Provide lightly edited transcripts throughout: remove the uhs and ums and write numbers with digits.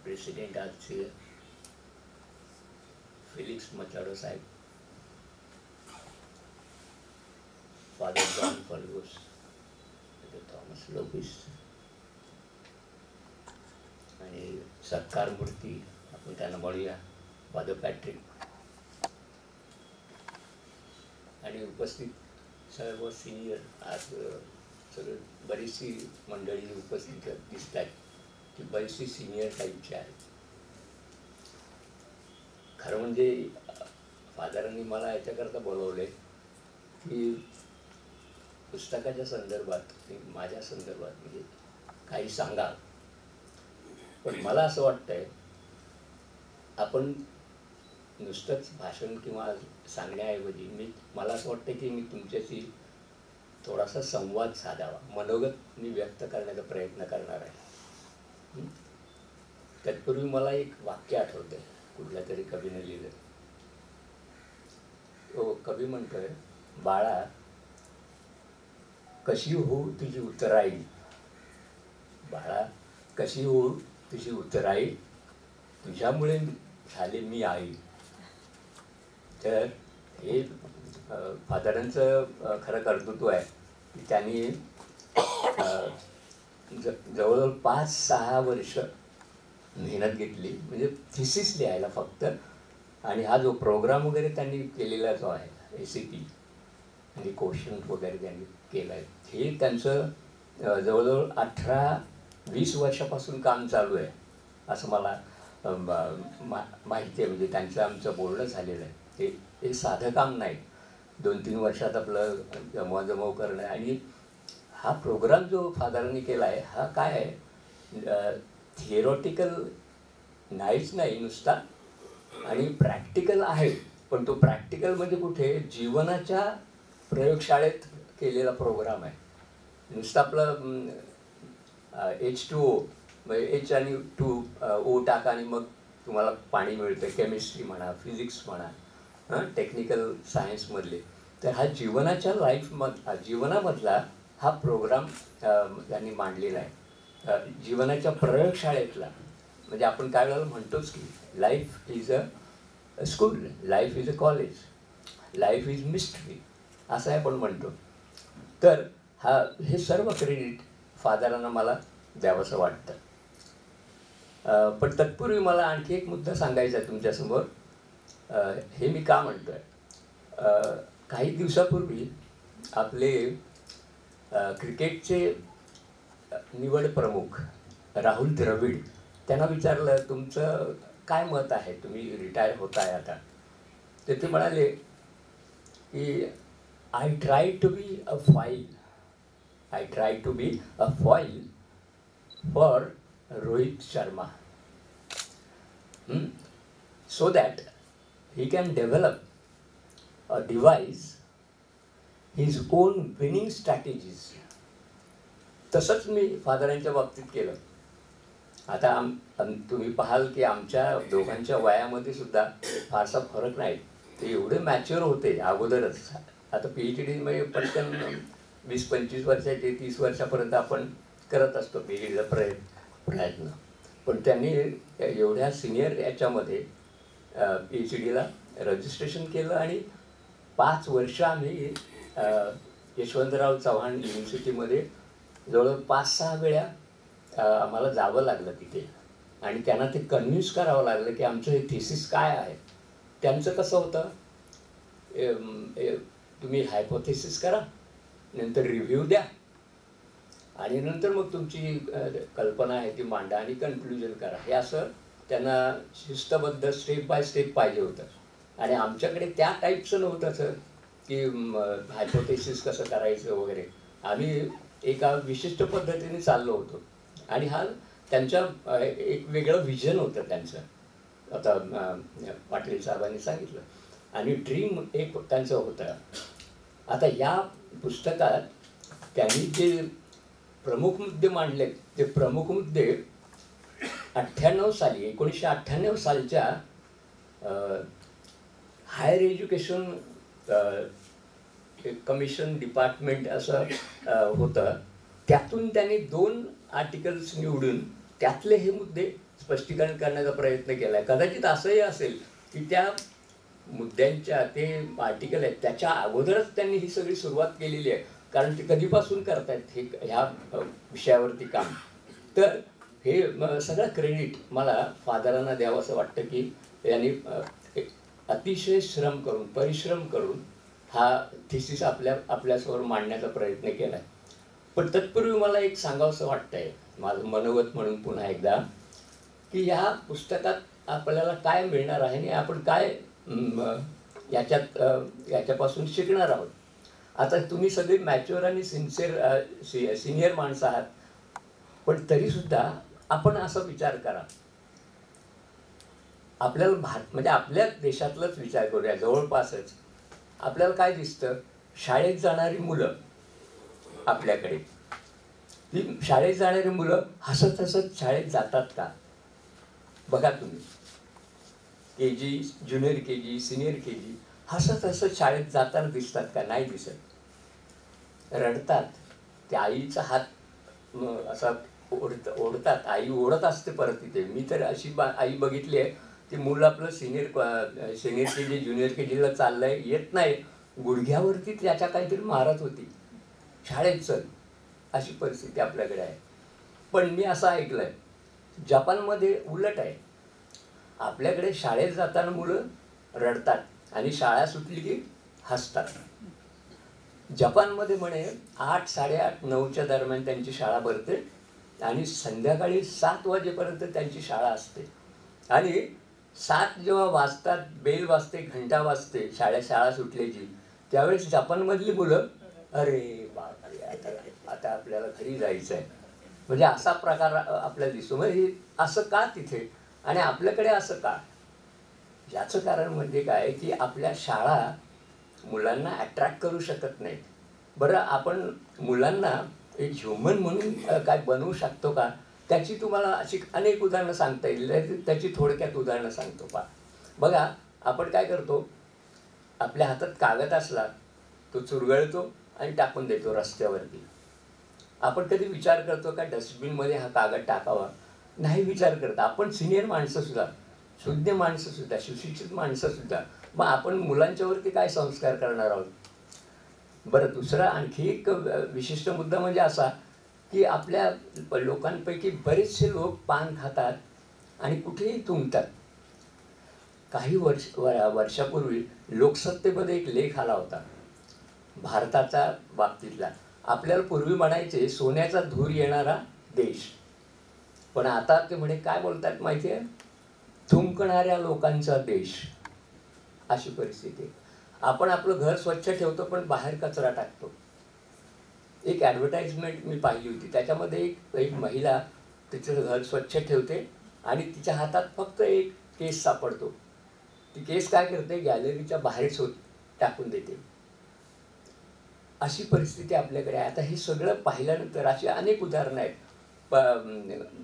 President आजचे Felix Machado साहेब, father John फर्गुस, Thomas Lopes आणि सत्कार मूर्ती, आपण त्यांना म्हणूया फादर पॅट्रिक, आणि उपस्थित सर्व सिनियर आज सगळं बरीचशी मंडळी उपस्थित दिसत आहेत की बरीचशी सिनियर टाईपची आहेत. खरं म्हणजे फादरांनी मला याच्याकरता बोलवले की पुस्तकाच्या संदर्भात माझ्या संदर्भात म्हणजे काही सांगा. पण मला असं वाटतंय आपण नुसतंच भाषण किंवा सांगण्याऐवजी मला असं वाटतं की मी तुमच्याशी थोडासा संवाद साधावा, मनोगत मी व्यक्त करण्याचा प्रयत्न करणार आहे. तत्पूर्वी मला एक वाक्य आठवतंय, कुठल्या तरी कवीने लिहिलं. तो कवी म्हणतोय, बाळा कशी होऊ तुझी उतराई, बाळा कशी होऊ तुझी उतराई, तुझ्यामुळे झाले मी आई. तर हे फादरांचं खरं कर्तृत्व आहे की त्यांनी जवळजवळ 5-6 वर्ष मेहनत घेतली म्हणजे थिसिस लिहायला फक्त. आणि हा जो प्रोग्राम वगैरे त्यांनी केलेला जो आहे ACP आणि क्वेश्चन वगैरे त्यांनी केलं आहे, हे त्यांचं जवळजवळ 18-20 वर्षापासून काम चालू आहे असं मला माहिती आहे. म्हणजे त्यांचं आमचं बोलणं झालेलं आहे. हे साधं काम नाही, 2-3 वर्षात आपलं जमवाजमव करणं. आणि हा प्रोग्राम जो फादरांनी केला आहे हा काय आहे, थिअरॉटिकल नाहीच नाही नुसता, आणि प्रॅक्टिकल आहे. पण तो प्रॅक्टिकल म्हणजे कुठे, जीवनाच्या प्रयोगशाळेत केलेला प्रोग्राम आहे. नुसतं आपलं H2O म्हणजे H आणि 2 O टाका आणि मग तुम्हाला पाणी मिळतं, केमिस्ट्री म्हणा, फिजिक्स म्हणा, टेक्निकल सायन्समधले. तर हा जीवनामधला हा प्रोग्राम त्यांनी मांडलेला आहे, जीवनाच्या प्रयोगशाळेतला. म्हणजे आपण काय वेळेला म्हणतोच की life is a school, life is a college, life is mystery असं आपण म्हणतो. तर हे सर्व क्रेडिट फादरांना मला द्यावंसं वाटतं. पण तत्पूर्वी मला आणखी एक मुद्दा सांगायचा आहे तुमच्यासमोर. हे मी का म्हणतो आहे, काही दिवसापूर्वी आपले क्रिकेटचे निवड प्रमुख राहुल द्रविड, त्यांना विचारलं तुमचं काय मत आहे, तुम्ही रिटायर होत आहे आता. तर ते म्हणाले की I try to be a foil for Rohit Sharma so that he can develop or devise his own winning strategies. तसंच मी फादरांच्या बाबतीत केलं. आता तुम्ही पाहाल की आमच्या दोघांच्या वयामध्ये सुद्धा फारसा फरक नाही. ते एवढे मॅच्युअर होते अगोदरच. आता PhD म्हणजे पटकन 20-25 वर्षाचे 30 वर्षापर्यंत आपण करत असतो PhDचा प्रयत्न. पण त्यांनी एवढ्या सिनियर याच्यामध्ये PhDला रजिस्ट्रेशन केलं आणि 5 वर्ष आम्ही यशवंतराव चव्हाण युनिव्हर्सिटीमध्ये जवळ 5-6 वेळा आम्हाला जावं लागलं तिथे. आणि त्यांना ते कन्व्हिन्स करावं लागलं की आमचं हे थिसिस काय आहे. त्यांचं कसं होतं, तुम्ही हायपोथेसिस करा, नंतर रिव्ह्यू द्या आणि नंतर मग तुमची कल्पना आहे ती मांडा आणि कन्क्लुजन करा. हे असं त्यांना शिस्तबद्ध स्टेप बाय स्टेप पाहिजे होतं. आणि आमच्याकडे त्या टाईपचं नव्हतं सर की हायपोथेसिस कसं करायचं वगैरे. आम्ही एका विशिष्ट पद्धतीने चाललो होतो. आणि हा त्यांच्या एक वेगळं विजन होतं त्यांचं, आता पाटील साहेबांनी सांगितलं. आणि ड्रीम एक त्यांचं होतं. आता या पुस्तकात त्यांनी जे प्रमुख मुद्दे मांडले, ते प्रमुख मुद्दे 1998 सालच्या हायर एज्युकेशन कमिशन डिपार्टमेंट असं होतं. त्यातून त्यांनी 2 आर्टिकल्स निवडून त्यातले हे मुद्दे स्पष्टीकरण करण्याचा प्रयत्न केला आहे. कदाचित असंही असेल की त्या मुद्द्यांच्या ते आर्टिकल आहेत त्याच्या अगोदरच त्यांनी ही सगळी सुरुवात केलेली आहे, कारण ते कधीपासून करतायत हे ह्या विषयावरती काम. तर हे सगळं क्रेडिट मला फादरांना द्यावं असं वाटतं की यांनी अतिशय श्रम करून परिश्रम करून हा थिसिस आपल्यासमोर मांडण्याचा प्रयत्न केला आहे. पण तत्पूर्वी मला एक सांगावंसं वाटतंय माझं मनोगत म्हणून पुन्हा एकदा, की ह्या पुस्तकात आपल्याला काय मिळणार आहे आणि आपण काय याच्यापासून शिकणार आहोत. आता तुम्ही सगळे मॅच्युअर आणि सिनियर माणसं आहात, पण तरीसुद्धा आपण असा विचार करा, आपल्याला म्हणजे आपल्या देशातलाच विचार करूया, जवळपासच आपल्याला काय दिसतं, शाळेत जाणारी मुलं आपल्याकडे, ही शाळेत जाणारी मुलं हसत हसत शाळेत जातात का बघा तुम्ही. KG, junior KG, senior KG हसत हसत शाळेत जाताना दिसतात का? नाही दिसत. रडतात. त्या आईचा हात असा ओढतात, आई ओढत असते परत तिथे. मी तर अशी आई बघितली आहे की मुलं आपलं सिनियर KG, ज्युनियर KGला चाललंय, येत नाही, गुडघ्यावरती त्याच्या काहीतरी मारत होती, शाळेत चल, अशी परिस्थिती आपल्याकडे आहे. पण मी असं ऐकलंय जपानमध्ये उलट आहे. आपल्याकडे शाळेत जाताना मुलं रडतात आणि शाळा सुटली की हसतात. जपानमध्ये म्हणे 8, 8:30, 9च्या दरम्यान त्यांची शाळा भरते आणि संध्याकाळी 7 वाजेपर्यंत त्यांची शाळा असते. आणि 7 जेव्हा वाजतात, बेल वाजते, घंटा वाजते शाळा सुटल्याची, त्यावेळेस जपानमधली मुलं अरे बापरे आता आपल्याला घरी जायचं आहे, म्हणजे असा प्रकार आपल्याला दिसतो. म्हणजे असं का तिथे आणि आपल्याकडे असं का? याचं कारण म्हणजे काय की आपल्या शाळा मुलांना अट्रॅक्ट करू शकत नाहीत. बरं, आपण मुलांना एक ह्युमन म्हणून काय बनवू शकतो का? त्याची तुम्हाला अशी अनेक उदाहरणं सांगता येईल. त्याची थोडक्यात उदाहरणं सांगतो पहा. बघा, आपण काय करतो, आपल्या हातात कागद असला तो चुरगळतो आणि टाकून देतो रस्त्यावरती. आपण कधी विचार करतो का डस्टबिनमध्ये हा कागद टाकावा? नाही विचार करत. आपण सिनियर माणसंसुद्धा, शुद्ध माणसंसुद्धा, सुशिक्षित माणसंसुद्धा, मग आपण मुलांच्यावरती काय संस्कार करणार आहोत? बरं, दुसरा आणखी एक विशिष्ट मुद्दा म्हणजे असा की आपल्या लोकांपैकी बरेचसे लोक पान खातात आणि कुठेही थुंकतात. काही वर्षापूर्वी लोकसत्तेमध्ये एक लेख आला होता भारताच्या बाबतीतला. आपल्याला पूर्वी म्हणायचे सोन्याचा धूर येणारा देश, पण आता ते म्हणे काय बोलतात माहिती आहे, थुंकणाऱ्या लोकांचा देश. अशी परिस्थिती आहे. आपण आपलं घर स्वच्छ ठेवतो पण बाहेर कचरा टाकतो. एक ॲडव्हर्टाइजमेंट मी पाहिली होती, त्याच्यामध्ये एक महिला तिचं घर स्वच्छ ठेवते आणि तिच्या हातात फक्त एक केस सापडतो. ती केस काय करते, गॅलरीच्या बाहेरच टाकून देते. अशी परिस्थिती आपल्याकडे आहे. आता हे सगळं पाहिल्यानंतर अशी अनेक उदाहरणं आहेत.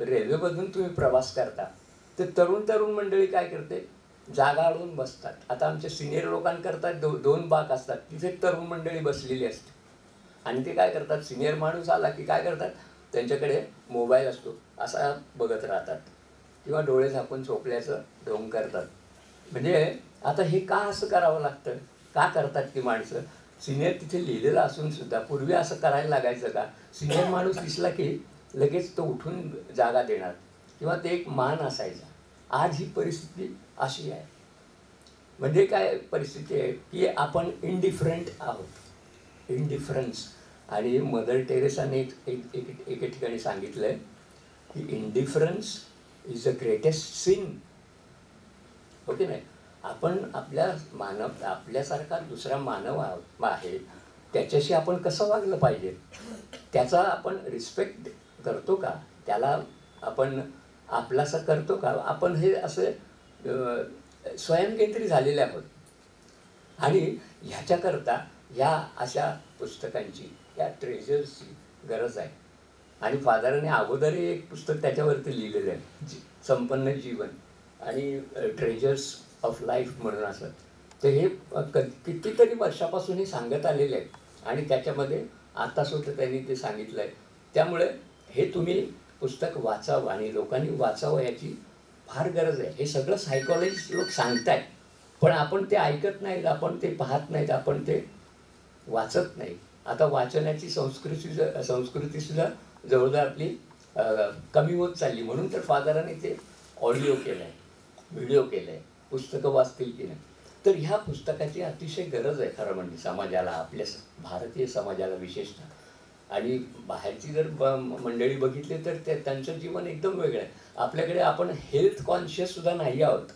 रेल्वेमधून तुम्ही प्रवास करता तर तरुण मंडळी काय करते, जागा अडवून बसतात. आता आमच्या सिनियर लोकांकरता 2 बाक असतात, तिथे तरुण मंडळी बसलेली असते आणि ते काय करतात, सिनियर माणूस आला की काय करतात, त्यांच्याकडे मोबाईल असतो असा बघत राहतात किंवा डोळे झाकून झोपल्याचं ढोंग करतात. म्हणजे आता हे का असं करावं लागतं? का करतात की माणसं? सिनियर तिथे लिहिलेलं असून सुद्धा पूर्वी असं करायला लागायचं का? सिनियर माणूस दिसला की लगेच तो उठून जागा देणार किंवा ते एक मान असायचा. आज ही परिस्थिती अशी आहे. म्हणजे काय परिस्थिती आहे की आपण इंडिफरंट आहोत, इंडिफरन्स. आणि मदर टेरेसाने एके ठिकाणी सांगितलं आहे की इंडिफरन्स इज द ग्रेटेस्ट सिन. हो की नाही? आपण आपल्यासारखा दुसरा मानव आहे, त्याच्याशी आपण कसं वागलं पाहिजे, त्याचा आपण रिस्पेक्ट करतो का, त्याला आपण आपलासा करतो का? आपण हे असे स्वयंकेंद्री झालेले आहोत. आणि ह्याच्याकरता या अशा पुस्तकांची, या ट्रेजर्सची गरज आहे. आणि फादरांनी अगोदरही एक पुस्तक त्याच्यावरती लिहिलेलं आहे, संपन्न जीवन आणि ट्रेजर्स ऑफ लाईफ म्हणून असं. तर हे कितीतरी वर्षापासून हे सांगत आलेले आहेत आणि त्याच्यामध्ये आत्तासुद्धा त्यांनी ते सांगितलं आहे. त्यामुळे हे तुम्ही पुस्तक वाचावं आणि लोकांनी वाचावं याची फार गरज आहे. हे सगळं सायकॉलॉजिस्ट लोक सांगतायत, पण आपण ते ऐकत नाहीत, आपण ते पाहत नाहीत, आपण ते वाचत नाही. आता वाचनाची संस्कृतीसुद्धा जवळजवळ आपली कमी होत चालली. म्हणून तर फादरांनी ते ऑडिओ केलं आहे, व्हिडिओ केलं आहे, पुस्तकं वाचतील की नाही. तर ह्या पुस्तकाची अतिशय गरज आहे खरं म्हणजे समाजाला, आपल्या भारतीय समाजाला विशेषतः. आणि बाहेरची जर मंडळी बघितली तर त्यांचं जीवन एकदम वेगळं आहे. आपल्याकडे आपण हेल्थ कॉन्शियससुद्धा नाही आहोत,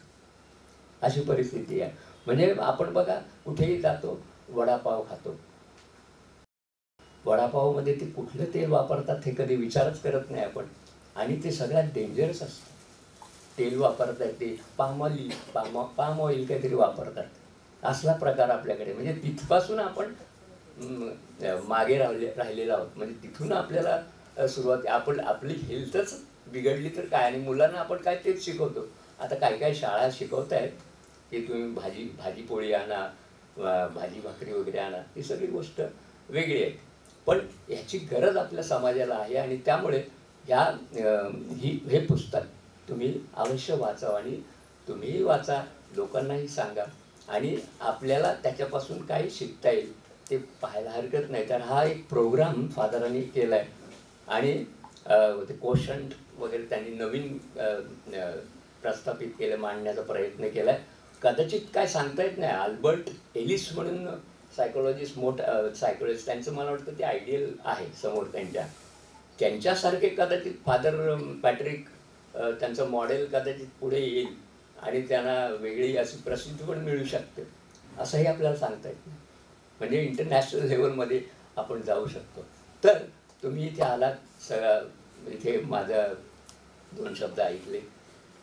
अशी परिस्थिती आहे. म्हणजे आपण बघा कुठेही जातो, वडापाव खातो, वडापावमध्ये ते कुठलं तेल वापरतात हे कधी विचारच करत नाही आपण. आणि ते सगळ्यात डेंजरस असतं. तेल वापरतात ते पाम ऑइल काहीतरी वापरतात, असला प्रकार आपल्याकडे. म्हणजे तिथपासून आपण मागे राहिलेलो आहोत. म्हणजे तिथून आपल्याला सुरुवात, आपली हेल्थच बिघडली तर काय. आणि मुलांना आपण काय तेच शिकवतो. आता काही शाळा शिकवत आहेत की तुम्ही भाजी पोळी आणा, भाजी भाकरी वगैरे आणा, ही सगळी गोष्ट वेगळी आहे. पण ह्याची गरज आपल्या समाजाला आहे. आणि त्यामुळे हे पुस्तक तुम्ही अवश्य वाचावं. आणि तुम्हीही वाचा, लोकांनाही सांगा, आणि आपल्याला त्याच्यापासून काही शिकता येईल ते पाहायला हरकत नाही. तर हा एक प्रोग्राम फादरांनी केला आहे. आणि ते क्वोशंट वगैरे त्यांनी नवीन प्रस्थापित केलं, मांडण्याचा प्रयत्न केला आहे. कदाचित काय सांगता येत नाही. अल्बर्ट एलिस म्हणून सायकोलॉजिस्ट, सायकोलॉजिस्ट, त्यांचं मला वाटतं ते आयडियल आहे समोर. त्यांच्यासारखे कदाचित फादर पॅट्रिक, त्यांचं मॉडेल कदाचित पुढे येईल आणि त्यांना वेगळी अशी प्रसिद्धी पण मिळू शकते, असंही आपल्याला सांगता येत नाही. म्हणजे इंटरनॅशनल लेवलमध्ये आपण जाऊ शकतो. तर तुम्ही इथे आलात, इथे माझा 2 शब्द ऐकले.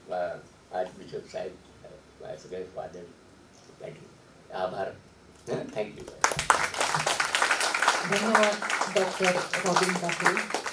आर्चबिशप साहेब, सगळे फादर पॅट्रिक, आभार. थँक्यू. धन्यवाद डॉक्टर रॉबिन काफले.